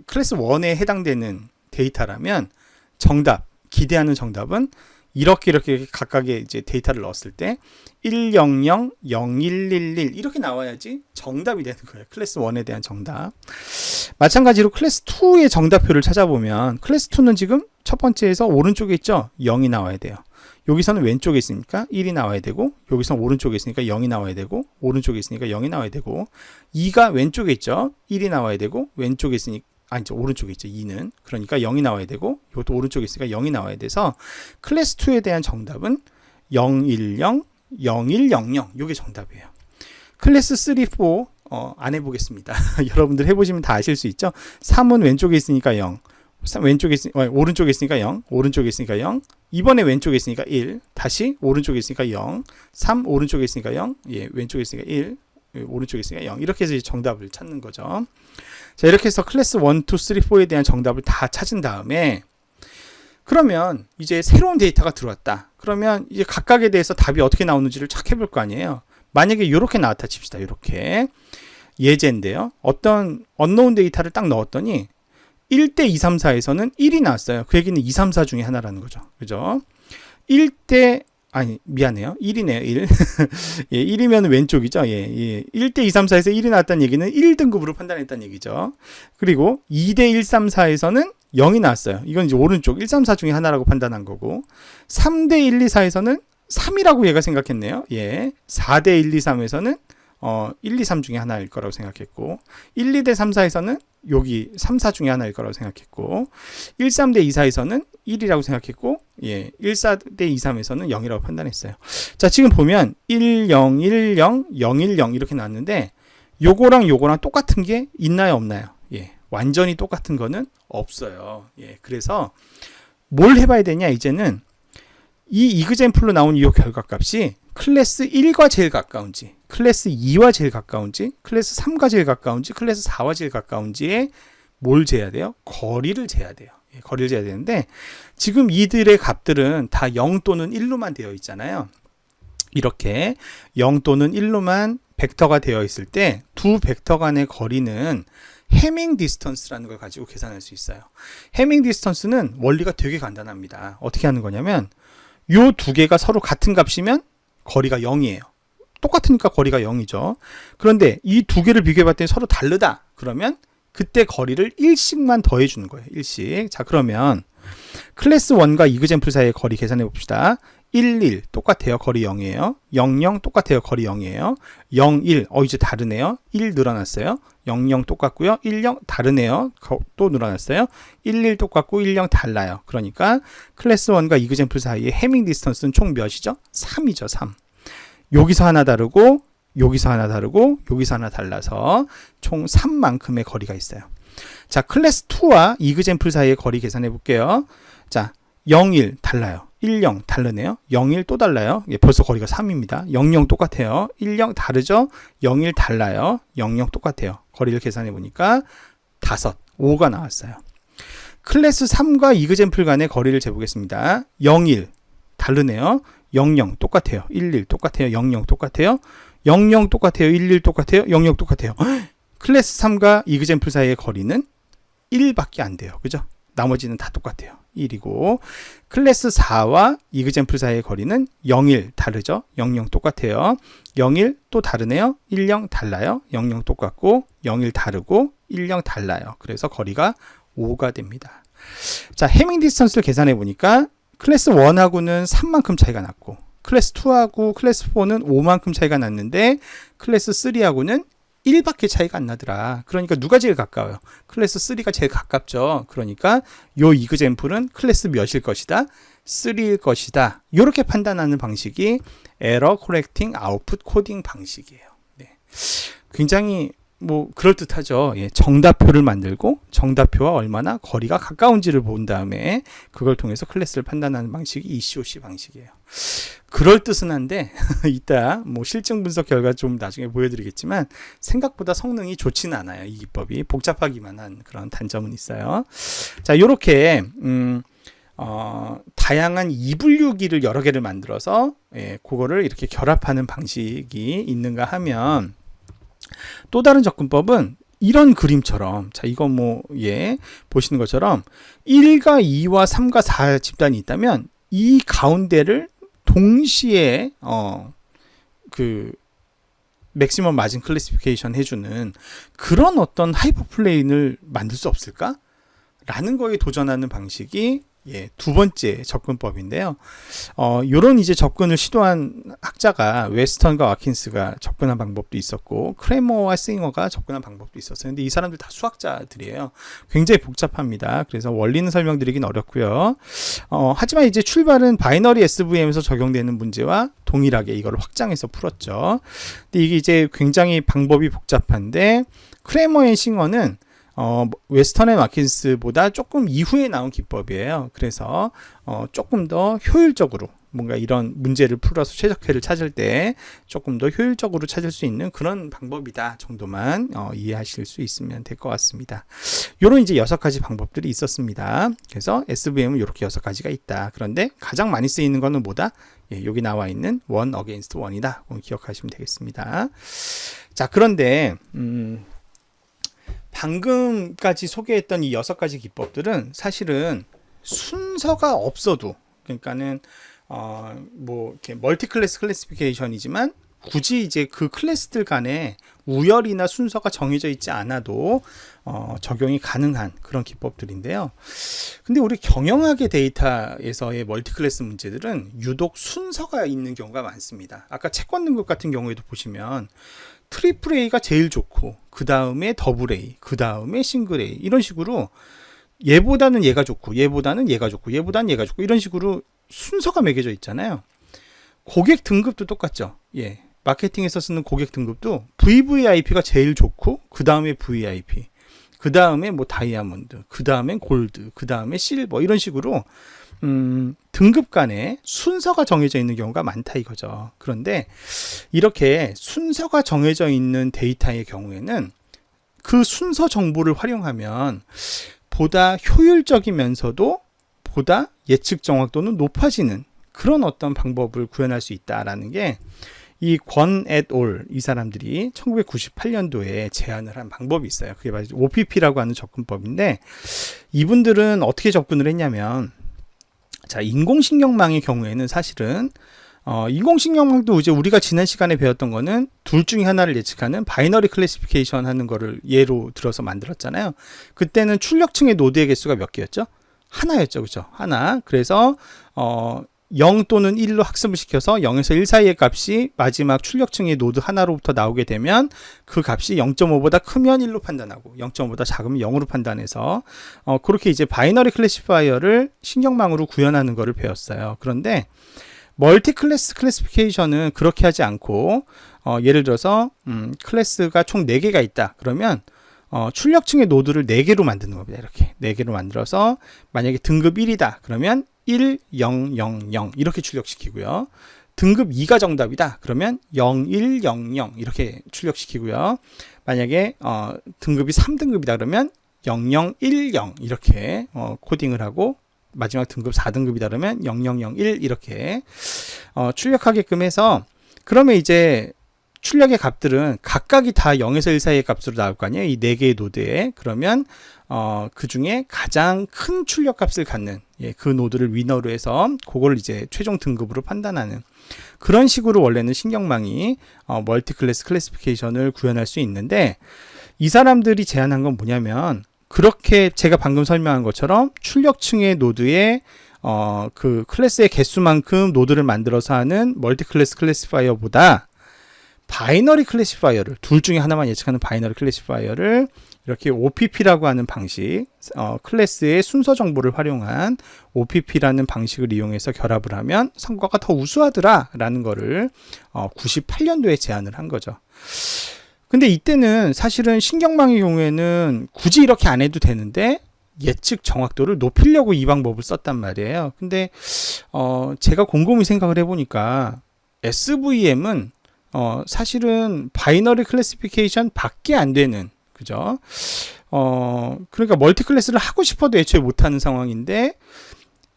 클래스 1에 해당되는 데이터라면 정답, 기대하는 정답은 이렇게 각각의 이제 데이터를 넣었을 때 100, 0111 이렇게 나와야지 정답이 되는 거예요. 클래스 1에 대한 정답. 마찬가지로 클래스 2의 정답표를 찾아보면 클래스 2는 지금 첫 번째에서 오른쪽에 있죠. 0이 나와야 돼요. 여기서는 왼쪽에 있으니까 1이 나와야 되고 여기서는 오른쪽에 있으니까 0이 나와야 되고 오른쪽에 있으니까 0이 나와야 되고 2가 왼쪽에 있죠. 1이 나와야 되고 왼쪽에 있으니까 오른쪽에 있죠. 2는. 그러니까 0이 나와야 되고 이것도 오른쪽에 있으니까 0이 나와야 돼서 클래스 2에 대한 정답은 010, 0100 이게 정답이에요. 클래스 3, 4 안 해보겠습니다. 여러분들 해보시면 다 아실 수 있죠. 3은 왼쪽에 있으니까 0 오른쪽에 있으니까 0 오른쪽에 있으니까 0 이번에 왼쪽에 있으니까 1 다시 오른쪽에 있으니까 0 3 오른쪽에 있으니까 0 예, 왼쪽에 있으니까 1 오른쪽에 있으니까 0 이렇게 해서 정답을 찾는 거죠. 자, 이렇게 해서 클래스 1, 2, 3, 4에 대한 정답을 다 찾은 다음에 그러면 이제 새로운 데이터가 들어왔다. 그러면 이제 각각에 대해서 답이 어떻게 나오는지를 착해볼 거 아니에요. 만약에 이렇게 나왔다 칩시다. 이렇게 예제인데요. 어떤 언노운 데이터를 딱 넣었더니 1대 2, 3, 4에서는 1이 나왔어요. 그 얘기는 2, 3, 4 중에 하나라는 거죠. 그죠? 1대 미안해요. 1이네요. 1. 예, 1이면 왼쪽이죠. 예. 1대 2, 3, 4에서 1이 나왔다는 얘기는 1등급으로 판단했다는 얘기죠. 그리고 2대 1, 3, 4에서는 0이 나왔어요. 이건 이제 오른쪽 1, 3, 4 중에 하나라고 판단한 거고 3대 1, 2, 4에서는 3이라고 얘가 생각했네요. 예. 4대 1, 2, 3에서는 1, 2, 3 중에 하나일 거라고 생각했고 1, 2대 3, 4에서는 여기 3, 4 중에 하나일 거라고 생각했고 1, 3대 2, 4에서는 1이라고 생각했고 예, 1, 4대 2, 3에서는 0이라고 판단했어요. 자, 지금 보면 1, 0, 1, 0, 0, 1, 0 이렇게 나왔는데 요거랑 똑같은 게 있나요, 없나요? 예, 완전히 똑같은 거는 없어요. 예, 그래서 뭘 해봐야 되냐 이제는 이 이그젠플로 나온 이 결과값이 클래스 1과 제일 가까운지 클래스 2와 제일 가까운지 클래스 3과 제일 가까운지 클래스 4와 제일 가까운지에 뭘 재야 돼요? 거리를 재야 돼요. 예, 거리를 재야 되는데 지금 이들의 값들은 다 0 또는 1로만 되어 있잖아요. 이렇게 0 또는 1로만 벡터가 되어 있을 때 두 벡터 간의 거리는 해밍 디스턴스라는 걸 가지고 계산할 수 있어요. 해밍 디스턴스는 원리가 되게 간단합니다. 어떻게 하는 거냐면 요 두 개가 서로 같은 값이면 거리가 0이에요. 똑같으니까 거리가 0이죠. 그런데 이 두 개를 비교해 봤더니 서로 다르다. 그러면 그때 거리를 1씩만 더해 주는 거예요. 1씩. 자, 그러면 클래스 1과 이그젠플 사이의 거리 계산해 봅시다. 1, 1 똑같아요. 거리 0이에요. 0, 0 똑같아요. 거리 0이에요. 0, 1 이제 다르네요. 1 늘어났어요. 0, 0 똑같고요. 1, 0 다르네요. 또 늘어났어요. 1, 1 똑같고 1, 0 달라요. 그러니까 클래스 1과 이그젠플 사이의 해밍 디스턴스는 총 몇이죠? 3이죠. 3. 여기서 하나 다르고 여기서 하나 다르고 여기서 하나 달라서 총 3만큼의 거리가 있어요. 자, 클래스 2와 이그젠플 사이의 거리 계산해 볼게요. 자, 0, 1 달라요. 1, 0 다르네요. 0, 1 또 달라요. 예, 벌써 거리가 3입니다. 0, 0 똑같아요. 1, 0 다르죠? 0, 1 달라요. 0, 0 똑같아요. 거리를 계산해 보니까 5, 5가 나왔어요. 클래스 3과 이그젠플 간의 거리를 재보겠습니다. 0, 1 다르네요. 0, 0 똑같아요. 1, 1 똑같아요. 0, 0 똑같아요. 0, 0 똑같아요. 1, 1 똑같아요. 0, 0 똑같아요. 클래스 3과 이그젠플 사이의 거리는 1밖에 안 돼요. 그죠? 나머지는 다 똑같아요. 1이고 클래스 4와 이그젠플 사이의 거리는 0, 1 다르죠? 0, 0 똑같아요. 0, 1 또 다르네요. 1, 0 달라요. 0, 0 똑같고 0, 1 다르고 1, 0 달라요. 그래서 거리가 5가 됩니다. 자, 해밍 디스턴스를 계산해 보니까 클래스 1하고는 3만큼 차이가 났고 클래스 2하고 클래스 4는 5만큼 차이가 났는데 클래스 3하고는 1밖에 차이가 안 나더라. 그러니까 누가 제일 가까워요? 클래스 3가 제일 가깝죠. 그러니까 요 이그젠플은 클래스 몇일 것이다? 3일 것이다. 이렇게 판단하는 방식이 에러 코렉팅 아웃풋 코딩 방식이에요. 네. 굉장히 뭐 그럴듯하죠. 예, 정답표를 만들고 정답표와 얼마나 거리가 가까운지를 본 다음에 그걸 통해서 클래스를 판단하는 방식이 ECOC 방식이에요. 그럴듯은 한데 이따 뭐 실증 분석 결과 좀 나중에 보여드리겠지만 생각보다 성능이 좋지는 않아요. 이 기법이 복잡하기만 한 그런 단점은 있어요. 자, 요렇게 다양한 이분류기를 여러 개를 만들어서 그거를 이렇게 결합하는 방식이 있는가 하면 또 다른 접근법은 이런 그림처럼, 자, 이거 보시는 것처럼 1과 2와 3과 4 집단이 있다면 이 가운데를 동시에 맥시멈 마진 클래시피케이션 해주는 그런 어떤 하이퍼 플레인을 만들 수 없을까? 라는 거에 도전하는 방식이 두 번째 접근법인데요. 요런 이제 접근을 시도한 학자가 웨스턴과 와킨스가 접근한 방법도 있었고 크레머와 싱어가 접근한 방법도 있었어요. 근데 이 사람들 다 수학자들이에요. 굉장히 복잡합니다. 그래서 원리는 설명드리긴 어렵고요. 하지만 이제 출발은 바이너리 SVM에서 적용되는 문제와 동일하게 이걸 확장해서 풀었죠. 근데 이게 이제 굉장히 방법이 복잡한데 크레머 앤 싱어는 웨스턴 앤 와킨스보다 조금 이후에 나온 기법이에요. 그래서 조금 더 효율적으로 뭔가 이런 문제를 풀어서 최적회를 찾을 때 조금 더 효율적으로 찾을 수 있는 그런 방법이다 정도만 이해하실 수 있으면 될 것 같습니다. 요런 이제 6가지 방법들이 있었습니다. 그래서 SVM은 이렇게 6가지가 있다. 그런데 가장 많이 쓰이는 거는 뭐다? 여기 나와 있는 1 against 1이다. 기억하시면 되겠습니다. 자, 그런데 방금까지 소개했던 이 6가지 기법들은 사실은 순서가 없어도, 그러니까는 이렇게 멀티 클래스 클래시피케이션이지만 굳이 이제 그 클래스들 간에 우열이나 순서가 정해져 있지 않아도 적용이 가능한 그런 기법들인데요. 근데 우리 경영학의 데이터에서의 멀티 클래스 문제들은 유독 순서가 있는 경우가 많습니다. 아까 채권 등급 같은 경우에도 보시면 트리플 A가 제일 좋고 그 다음에 더블 A, 그 다음에 싱글 A, 이런 식으로 얘보다는 얘가 좋고 얘보다는 얘가 좋고 얘보다는 얘가 좋고 이런 식으로 순서가 매겨져 있잖아요. 고객 등급도 똑같죠. 마케팅에서 쓰는 고객 등급도 VVIP가 제일 좋고 그 다음에 VIP, 그 다음에 다이아몬드, 그 다음에 골드, 그 다음에 실버, 이런 식으로 등급 간에 순서가 정해져 있는 경우가 많다 이거죠. 그런데 이렇게 순서가 정해져 있는 데이터의 경우에는 그 순서 정보를 활용하면 보다 효율적이면서도 보다 예측 정확도는 높아지는 그런 어떤 방법을 구현할 수 있다라는 게 이 권 et al. 이 사람들이 1998년도에 제안을 한 방법이 있어요. 그게 바로 OPP라고 하는 접근법인데 이분들은 어떻게 접근을 했냐면, 자, 인공신경망의 경우에는 사실은 인공신경망도 이제 우리가 지난 시간에 배웠던 거는 둘 중에 하나를 예측하는 바이너리 클래시피케이션 하는 거를 예로 들어서 만들었잖아요. 그때는 출력층의 노드의 개수가 몇 개였죠? 하나였죠. 그죠? 하나. 그래서 0 또는 1로 학습을 시켜서 0에서 1 사이의 값이 마지막 출력층의 노드 하나로부터 나오게 되면 그 값이 0.5보다 크면 1로 판단하고 0.5보다 작으면 0으로 판단해서 그렇게 이제 바이너리 클래시파이어를 신경망으로 구현하는 거를 배웠어요. 그런데 멀티 클래스 클래시피케이션은 그렇게 하지 않고 예를 들어서 클래스가 총 4개가 있다. 그러면 출력층의 노드를 4개로 만드는 겁니다. 이렇게 4개로 만들어서 만약에 등급 1이다. 그러면 1, 0, 0, 0 이렇게 출력시키고요. 등급 2가 정답이다. 그러면 0, 1, 0, 0 이렇게 출력시키고요. 만약에 등급이 3등급이다. 그러면 0, 0, 1, 0 이렇게 코딩을 하고 마지막 등급 4등급이다. 그러면 0, 0, 0, 1 이렇게 출력하게끔 해서 그러면 이제 출력의 값들은 각각이 다 0에서 1 사이의 값으로 나올 거 아니에요. 이 4개의 노드에. 그러면 그 중에 가장 큰 출력 값을 갖는 그 노드를 위너로 해서 그걸 이제 최종 등급으로 판단하는 그런 식으로 원래는 신경망이 멀티 클래스 클래시피케이션을 구현할 수 있는데, 이 사람들이 제안한 건 뭐냐면, 그렇게 제가 방금 설명한 것처럼 출력층의 노드에 그 클래스의 개수만큼 노드를 만들어서 하는 멀티 클래스 클래시파이어보다 바이너리 클래시파이어를, 둘 중에 하나만 예측하는 바이너리 클래시파이어를 이렇게 OPP라고 하는 방식, 클래스의 순서 정보를 활용한 OPP라는 방식을 이용해서 결합을 하면 성과가 더 우수하더라 라는 거를 98년도에 제안을 한 거죠. 근데 이때는 사실은 신경망의 경우에는 굳이 이렇게 안 해도 되는데 예측 정확도를 높이려고 이 방법을 썼단 말이에요. 근데 제가 곰곰이 생각을 해보니까 SVM은 사실은 바이너리 클래시피케이션 밖에 안 되는, 그죠? 그러니까 멀티 클래스를 하고 싶어도 애초에 못하는 상황인데,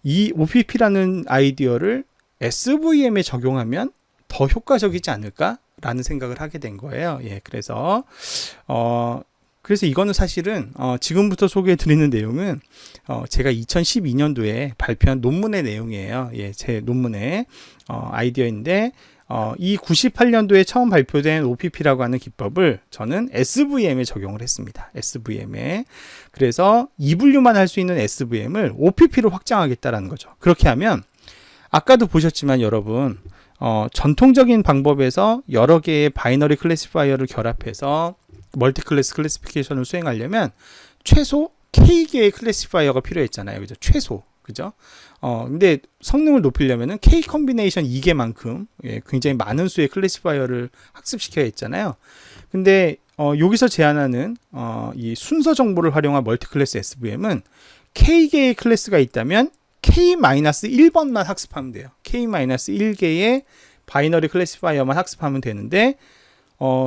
이 OPP라는 아이디어를 SVM에 적용하면 더 효과적이지 않을까라는 생각을 하게 된 거예요. 그래서 이거는 사실은 지금부터 소개해 드리는 내용은 제가 2012년도에 발표한 논문의 내용이에요. 제 논문의 아이디어인데, 이 98년도에 처음 발표된 OPP라고 하는 기법을 저는 SVM에 적용을 했습니다. SVM에. 그래서 이분류만 할 수 있는 SVM을 OPP로 확장하겠다라는 거죠. 그렇게 하면 아까도 보셨지만 여러분, 전통적인 방법에서 여러 개의 바이너리 클래시파이어를 결합해서 멀티 클래스 클래시피케이션을 수행하려면 최소 K개의 클래시파이어가 필요했잖아요. 그죠? 최소. 그죠? 근데 성능을 높이려면은 K 컨비네이션 2개만큼 굉장히 많은 수의 클래시파이어를 학습시켜야 했잖아요. 근데 여기서 제안하는 이 순서 정보를 활용한 멀티 클래스 SVM은 K개의 클래스가 있다면 K-1번만 학습하면 돼요. K-1개의 바이너리 클래시파이어만 학습하면 되는데,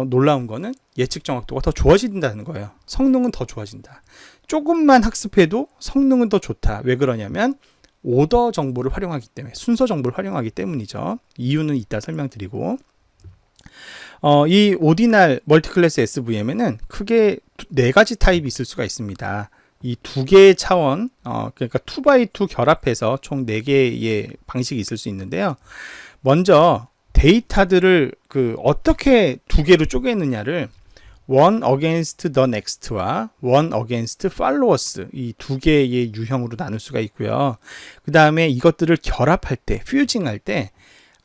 놀라운 거는 예측 정확도가 더 좋아진다는 거예요. 성능은 더 좋아진다. 조금만 학습해도 성능은 더 좋다. 왜 그러냐면 오더 정보를 활용하기 때문에, 순서 정보를 활용하기 때문이죠. 이유는 이따 설명드리고, 이 오디날 멀티클래스 SVM에는 크게 4가지 타입이 있을 수가 있습니다. 이 2개의 차원, 그러니까 2x2 결합해서 총 4개의 방식이 있을 수 있는데요. 먼저 데이터들을 어떻게 2개로 쪼개느냐를 one against the next와 one against followers, 이 2개의 유형으로 나눌 수가 있고요. 그 다음에 이것들을 결합할 때, 퓨징할 때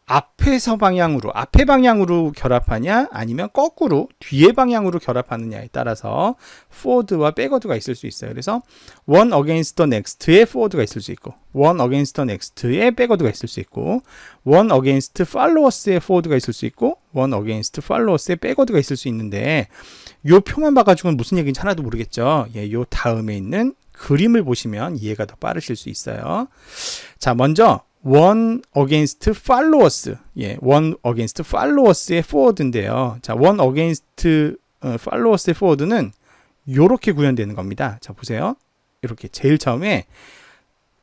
앞에 방향으로 결합하냐, 아니면 거꾸로 뒤에 방향으로 결합하느냐에 따라서 forward와 backward가 있을 수 있어요. 그래서 one against the next에 forward가 있을 수 있고, one against the next에 backward가 있을 수 있고, one against followers에 forward가 있을 수 있고, one against followers에 backward가 있을 수 있는데, 요 표만 봐가지고는 무슨 얘기인지 하나도 모르겠죠. 요 다음에 있는 그림을 보시면 이해가 더 빠르실 수 있어요. 자, 먼저 one against followers, one against followers의 forward인데요. 자, one against followers의 forward는 이렇게 구현되는 겁니다. 자, 보세요. 이렇게 제일 처음에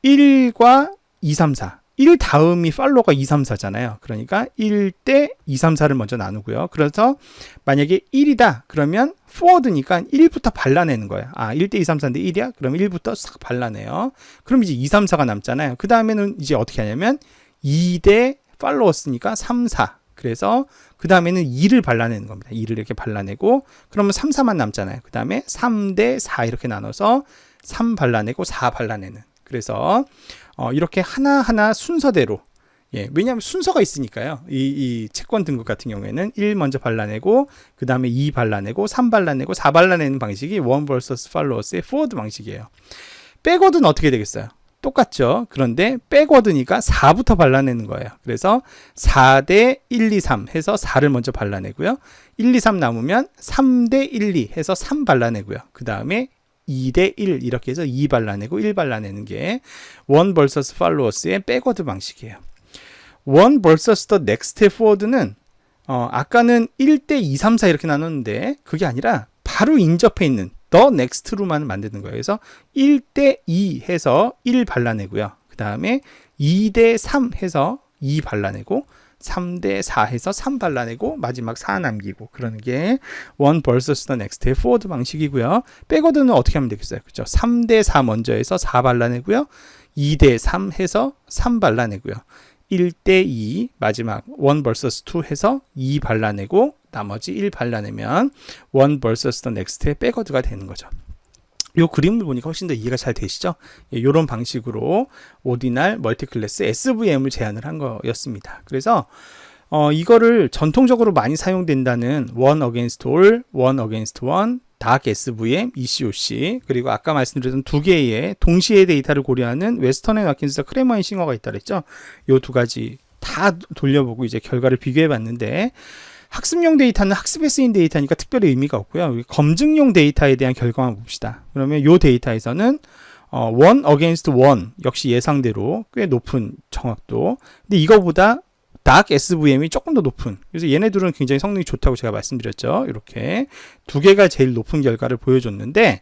1과 2, 3, 4. 1 다음이 팔로우가 2, 3, 4잖아요. 그러니까 1대 2, 3, 4를 먼저 나누고요. 그래서 만약에 1이다 그러면 forward니까 1부터 발라내는 거예요. 1대 2, 3, 4인데 1이야? 그럼 1부터 싹 발라내요. 그럼 이제 2, 3, 4가 남잖아요. 그 다음에는 이제 어떻게 하냐면 2대 팔로워스니까 3, 4. 그래서 그 다음에는 2를 발라내는 겁니다. 2를 이렇게 발라내고, 그러면 3, 4만 남잖아요. 그 다음에 3대 4 이렇게 나눠서 3 발라내고 4 발라내는. 그래서 이렇게 하나하나 순서대로, 왜냐하면 순서가 있으니까요. 이 채권 등급 같은 경우에는 1 먼저 발라내고, 그 다음에 2 발라내고, 3 발라내고, 4 발라내는 방식이 one vs followers의 forward 방식이에요. backward는 어떻게 되겠어요? 똑같죠. 그런데 backward니까 4부터 발라내는 거예요. 그래서 4대 1, 2, 3 해서 4를 먼저 발라내고요. 1, 2, 3 남으면 3대 1, 2 해서 3 발라내고요. 그 다음에 2대 1 이렇게 해서 2 발라내고 1 발라내는 게 one vs followers의 backward 방식이에요. one vs the next forward는 아까는 1대 2, 3, 4 이렇게 나눴는데 그게 아니라 바로 인접해 있는 the next로만 만드는 거예요. 그래서 1대 2 해서 1 발라내고요. 그 다음에 2대 3 해서 2 발라내고, 3대 4 해서 3 발라내고 마지막 4 남기고 그러는 게 one versus the next의 forward 방식이고요. 백워드는 어떻게 하면 되겠어요? 그렇죠? 3대 4 먼저 해서 4 발라내고요. 2대 3 해서 3 발라내고요. 1대 2 마지막 1 vs 2 해서 2 발라내고 나머지 1 발라내면 1 vs the next의 백워드가 되는 거죠. 이 그림을 보니까 훨씬 더 이해가 잘 되시죠? 이런 방식으로 오디날 멀티클래스 SVM을 제안을 한 거였습니다. 그래서 이거를 전통적으로 많이 사용된다는 one against all, one against one, dark SVM, ECOC 그리고 아까 말씀드렸던 두 개의 동시에 데이터를 고려하는 웨스턴 앤 와킨스와 크레머 앤 싱어가 있다 그랬죠? 이 두 가지 다 돌려보고 이제 결과를 비교해 봤는데 학습용 데이터는 학습에 쓰인 데이터니까 특별히 의미가 없고요. 검증용 데이터에 대한 결과만 봅시다. 그러면 이 데이터에서는 one against one 역시 예상대로 꽤 높은 정확도. 근데 이거보다 dark SVM이 조금 더 높은. 그래서 얘네들은 굉장히 성능이 좋다고 제가 말씀드렸죠. 이렇게 두 개가 제일 높은 결과를 보여줬는데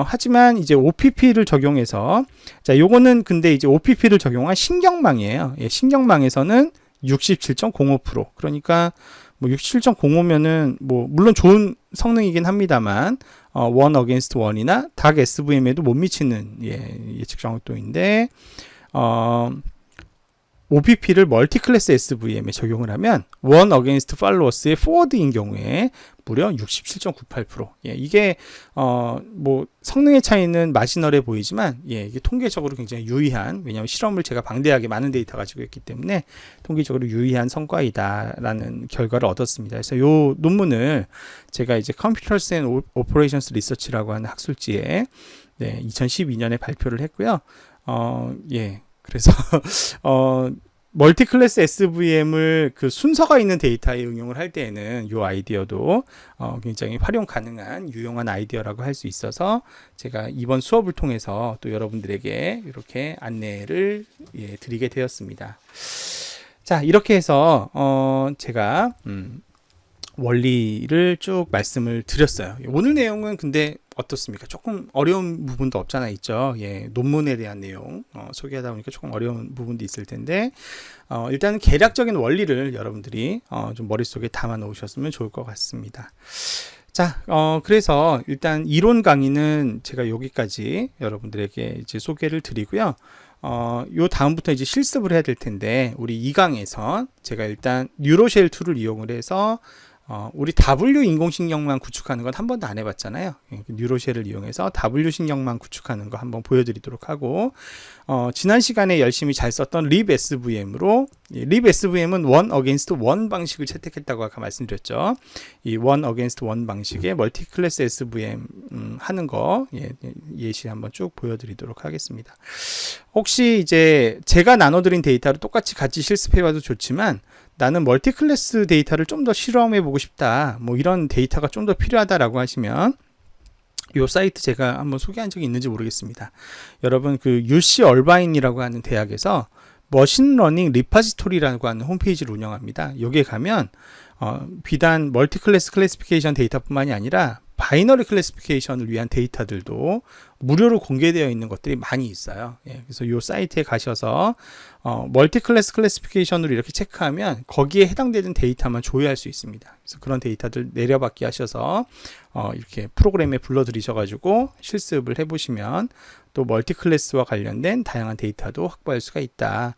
하지만 이제 OPP를 적용해서 자 요거는 근데 이제 OPP를 적용한 신경망이에요. 예, 신경망에서는 67.05% 그러니까 뭐 67.05면은 뭐 물론 좋은 성능이긴 합니다만 one against one이나 dark SVM에도 못 미치는 예측 정확도인데 OPP를 멀티클래스 SVM에 적용을 하면 one against followers의 forward인 경우에 무려 67.98%. 예, 이게 뭐 성능의 차이는 마지널해 보이지만 이게 통계적으로 굉장히 유의한 왜냐하면 실험을 제가 방대하게 많은 데이터 가지고 했기 때문에 통계적으로 유의한 성과이다라는 결과를 얻었습니다. 그래서 이 논문을 제가 이제 Computers and Operations Research라고 하는 학술지에 2012년에 발표를 했고요. 그래서 멀티클래스 SVM을 그 순서가 있는 데이터에 응용을 할 때에는 이 아이디어도 굉장히 활용 가능한 유용한 아이디어라고 할 수 있어서 제가 이번 수업을 통해서 또 여러분들에게 이렇게 안내를 드리게 되었습니다. 자, 이렇게 해서 제가 원리를 쭉 말씀을 드렸어요. 오늘 내용은 근데 어떻습니까? 조금 어려운 부분도 없잖아 있죠. 논문에 대한 내용 소개하다 보니까 조금 어려운 부분도 있을 텐데 일단은 계략적인 원리를 여러분들이 좀 머릿속에 담아 놓으셨으면 좋을 것 같습니다. 자, 그래서 일단 이론 강의는 제가 여기까지 여러분들에게 이제 소개를 드리고요. 요 다음부터 이제 실습을 해야 될 텐데 우리 2강에서 제가 일단 뉴로쉘 툴을 이용을 해서 우리 W 인공신경망 구축하는 건 한 번도 안 해봤잖아요. 뉴로쉘을 이용해서 W 신경망 구축하는 거 한번 보여드리도록 하고 지난 시간에 열심히 잘 썼던 립 SVM으로 립 SVM은 one against one 방식을 채택했다고 아까 말씀드렸죠. 이 one against one 방식의 멀티클래스 SVM 하는 거 예시 한번 쭉 보여드리도록 하겠습니다. 혹시 이제 제가 나눠드린 데이터를 똑같이 같이 실습해봐도 좋지만 나는 멀티클래스 데이터를 좀 더 실험해 보고 싶다. 뭐 이런 데이터가 좀 더 필요하다라고 하시면 이 사이트 제가 한번 소개한 적이 있는지 모르겠습니다. 여러분 그 UC 얼바인이라고 하는 대학에서 머신러닝 리파지토리라고 하는 홈페이지를 운영합니다. 여기에 가면 비단 멀티클래스 클래시피케이션 데이터뿐만이 아니라 바이너리 클래시피케이션을 위한 데이터들도 무료로 공개되어 있는 것들이 많이 있어요. 그래서 이 사이트에 가셔서 멀티클래스 클래시피케이션으로 이렇게 체크하면 거기에 해당되는 데이터만 조회할 수 있습니다. 그래서 그런 데이터들 내려받기 하셔서 이렇게 프로그램에 불러들이셔가지고 실습을 해보시면 또 멀티클래스와 관련된 다양한 데이터도 확보할 수가 있다.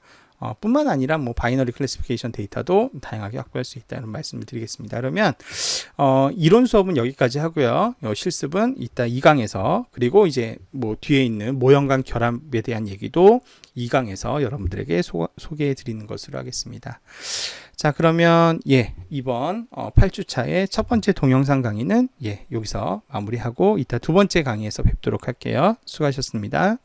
뿐만 아니라 뭐 바이너리 클래시피케이션 데이터도 다양하게 확보할 수 있다는 말씀을 드리겠습니다. 그러면 이론 수업은 여기까지 하고요. 실습은 이따 2강에서 그리고 이제 뭐 뒤에 있는 모형간 결합에 대한 얘기도 2강에서 여러분들에게 소개해 드리는 것으로 하겠습니다. 자, 그러면 이번 8주차의 첫 번째 동영상 강의는 여기서 마무리하고 이따 두 번째 강의에서 뵙도록 할게요. 수고하셨습니다.